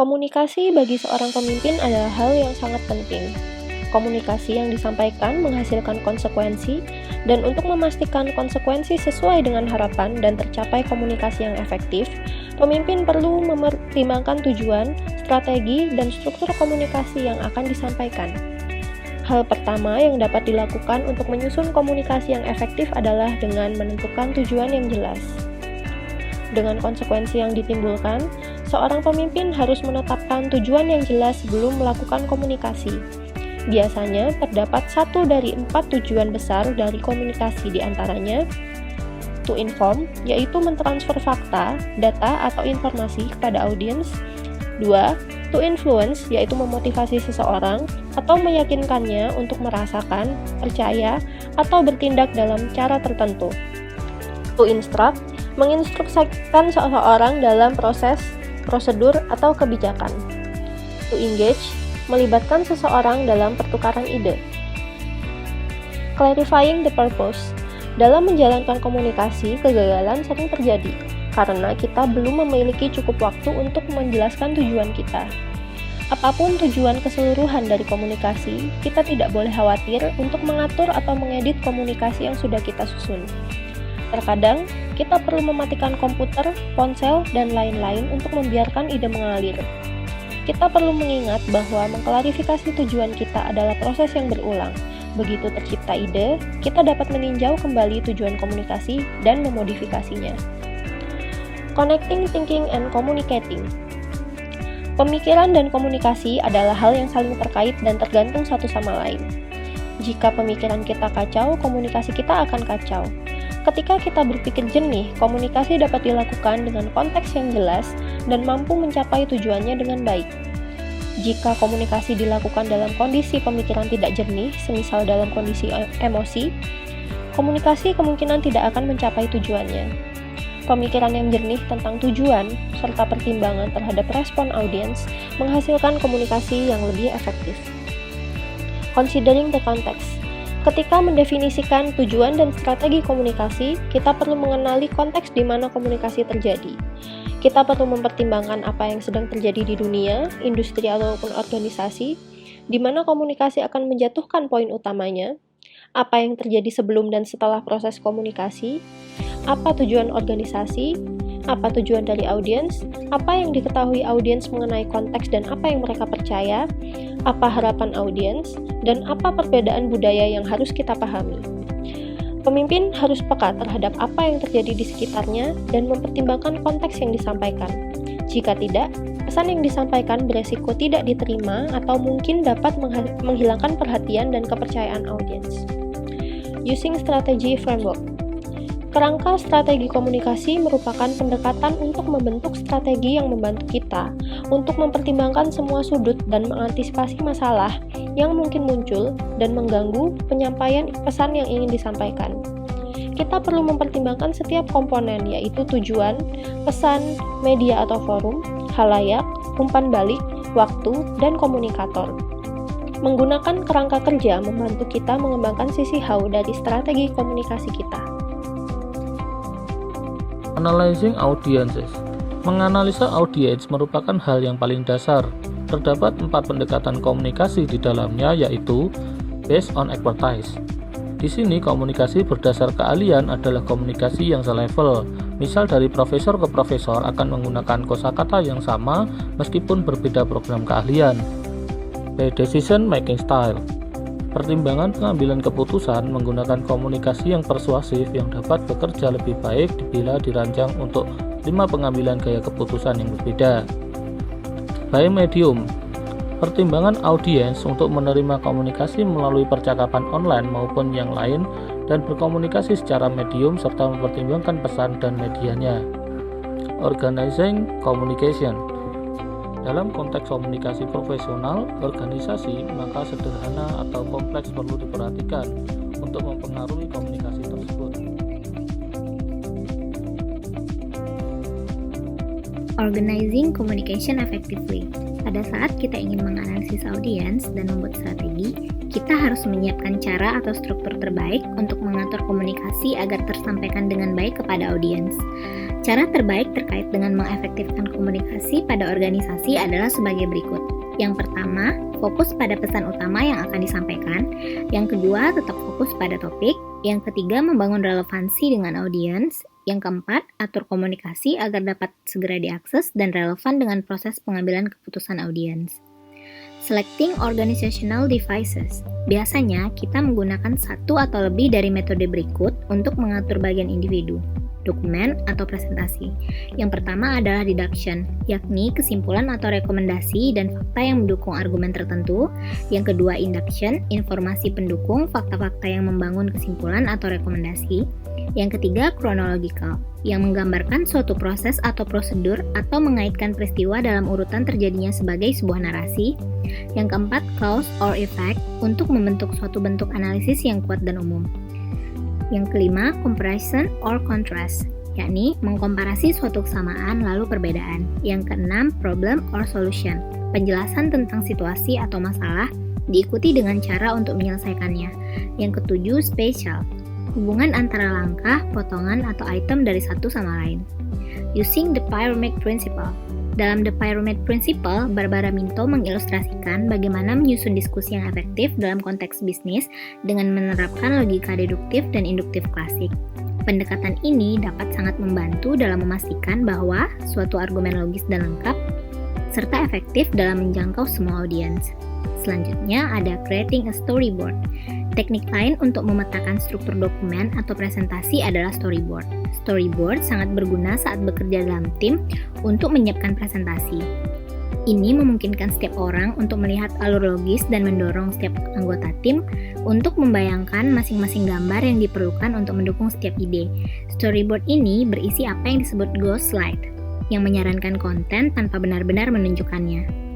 Komunikasi bagi seorang pemimpin adalah hal yang sangat penting. Komunikasi yang disampaikan menghasilkan konsekuensi, dan untuk memastikan konsekuensi sesuai dengan harapan dan tercapai komunikasi yang efektif, pemimpin perlu mempertimbangkan tujuan, strategi, dan struktur komunikasi yang akan disampaikan. Hal pertama yang dapat dilakukan untuk menyusun komunikasi yang efektif adalah dengan menentukan tujuan yang jelas. Dengan konsekuensi yang ditimbulkan, seorang pemimpin harus menetapkan tujuan yang jelas sebelum melakukan komunikasi. Biasanya terdapat 1 dari 4 tujuan besar dari komunikasi, diantaranya to inform, yaitu mentransfer fakta, data, atau informasi kepada audiens. 2. To influence, yaitu memotivasi seseorang atau meyakinkannya untuk merasakan, percaya, atau bertindak dalam cara tertentu. To instruct, menginstruksikan seseorang dalam proses, prosedur, atau kebijakan. To engage, melibatkan seseorang dalam pertukaran ide. Clarifying the purpose, dalam menjalankan komunikasi, kegagalan sering terjadi karena kita belum memiliki cukup waktu untuk menjelaskan tujuan kita. Apapun tujuan keseluruhan dari komunikasi, kita tidak boleh khawatir untuk mengatur atau mengedit komunikasi yang sudah kita susun. Terkadang, kita perlu mematikan komputer, ponsel, dan lain-lain untuk membiarkan ide mengalir. Kita perlu mengingat bahwa mengklarifikasi tujuan kita adalah proses yang berulang. Begitu tercipta ide, kita dapat meninjau kembali tujuan komunikasi dan memodifikasinya. Connecting, thinking, and communicating. Pemikiran dan komunikasi adalah hal yang saling terkait dan tergantung satu sama lain. Jika pemikiran kita kacau, komunikasi kita akan kacau. Ketika kita berpikir jernih, komunikasi dapat dilakukan dengan konteks yang jelas dan mampu mencapai tujuannya dengan baik. Jika komunikasi dilakukan dalam kondisi pemikiran tidak jernih, semisal dalam kondisi emosi, komunikasi kemungkinan tidak akan mencapai tujuannya. Pemikiran yang jernih tentang tujuan, serta pertimbangan terhadap respon audiens, menghasilkan komunikasi yang lebih efektif. Considering the context. Ketika mendefinisikan tujuan dan strategi komunikasi, kita perlu mengenali konteks di mana komunikasi terjadi. Kita perlu mempertimbangkan apa yang sedang terjadi di dunia, industri ataupun organisasi, di mana komunikasi akan menjatuhkan poin utamanya, apa yang terjadi sebelum dan setelah proses komunikasi, apa tujuan organisasi, apa tujuan dari audiens, apa yang diketahui audiens mengenai konteks dan apa yang mereka percaya, apa harapan audiens, dan apa perbedaan budaya yang harus kita pahami. Pemimpin harus peka terhadap apa yang terjadi di sekitarnya dan mempertimbangkan konteks yang disampaikan. Jika tidak, pesan yang disampaikan beresiko tidak diterima atau mungkin dapat menghilangkan perhatian dan kepercayaan audiens. Using Strategy Framework. Kerangka strategi komunikasi merupakan pendekatan untuk membentuk strategi yang membantu kita untuk mempertimbangkan semua sudut dan mengantisipasi masalah yang mungkin muncul dan mengganggu penyampaian pesan yang ingin disampaikan. Kita perlu mempertimbangkan setiap komponen, yaitu tujuan, pesan, media atau forum, khalayak, umpan balik, waktu, dan komunikator. Menggunakan kerangka kerja membantu kita mengembangkan sisi how dari strategi komunikasi kita. Analyzing audiences. Menganalisa audiens merupakan hal yang paling dasar. Terdapat 4 pendekatan komunikasi di dalamnya, yaitu based on expertise. Di sini komunikasi berdasar keahlian adalah komunikasi yang selevel. Misal dari profesor ke profesor akan menggunakan kosakata yang sama meskipun berbeda program keahlian. By decision making style. Pertimbangan pengambilan keputusan menggunakan komunikasi yang persuasif yang dapat bekerja lebih baik bila dirancang untuk 5 pengambilan gaya keputusan yang berbeda. By medium. Pertimbangan audiens untuk menerima komunikasi melalui percakapan online maupun yang lain dan berkomunikasi secara medium serta mempertimbangkan pesan dan medianya. Organizing communication. Dalam konteks komunikasi profesional, organisasi, maka sederhana atau kompleks perlu diperhatikan untuk mempengaruhi komunikasi tersebut. Organizing communication effectively. Pada saat kita ingin menganalisis audiens dan membuat strategi, kita harus menyiapkan cara atau struktur terbaik untuk mengatur komunikasi agar tersampaikan dengan baik kepada audiens. Cara terbaik terkait dengan mengefektifkan komunikasi pada organisasi adalah sebagai berikut. Yang pertama, fokus pada pesan utama yang akan disampaikan. Yang kedua, tetap fokus pada topik. Yang ketiga, membangun relevansi dengan audiens. Yang keempat, atur komunikasi agar dapat segera diakses dan relevan dengan proses pengambilan keputusan audiens. Selecting organizational devices. Biasanya, kita menggunakan satu atau lebih dari metode berikut untuk mengatur bagian individu, dokumen, atau presentasi. Yang pertama adalah deduction, yakni kesimpulan atau rekomendasi dan fakta yang mendukung argumen tertentu. Yang kedua, induction, informasi pendukung fakta-fakta yang membangun kesimpulan atau rekomendasi. Yang ketiga, chronological, yang menggambarkan suatu proses atau prosedur atau mengaitkan peristiwa dalam urutan terjadinya sebagai sebuah narasi. Yang keempat, cause or effect, untuk membentuk suatu bentuk analisis yang kuat dan umum. Yang kelima, comparison or contrast, yakni mengkomparasi suatu kesamaan lalu perbedaan. Yang keenam, problem or solution, penjelasan tentang situasi atau masalah diikuti dengan cara untuk menyelesaikannya. Yang ketujuh, spatial, hubungan antara langkah, potongan, atau item dari satu sama lain. Using the pyramid principle. Dalam The Pyramid Principle, Barbara Minto mengilustrasikan bagaimana menyusun diskusi yang efektif dalam konteks bisnis dengan menerapkan logika deduktif dan induktif klasik. Pendekatan ini dapat sangat membantu dalam memastikan bahwa suatu argumen logis dan lengkap, serta efektif dalam menjangkau semua audiens. Selanjutnya ada creating a storyboard. Teknik lain untuk memetakan struktur dokumen atau presentasi adalah storyboard. Storyboard sangat berguna saat bekerja dalam tim untuk menyiapkan presentasi. Ini memungkinkan setiap orang untuk melihat alur logis dan mendorong setiap anggota tim untuk membayangkan masing-masing gambar yang diperlukan untuk mendukung setiap ide. Storyboard ini berisi apa yang disebut ghost slide, yang menyarankan konten tanpa benar-benar menunjukkannya.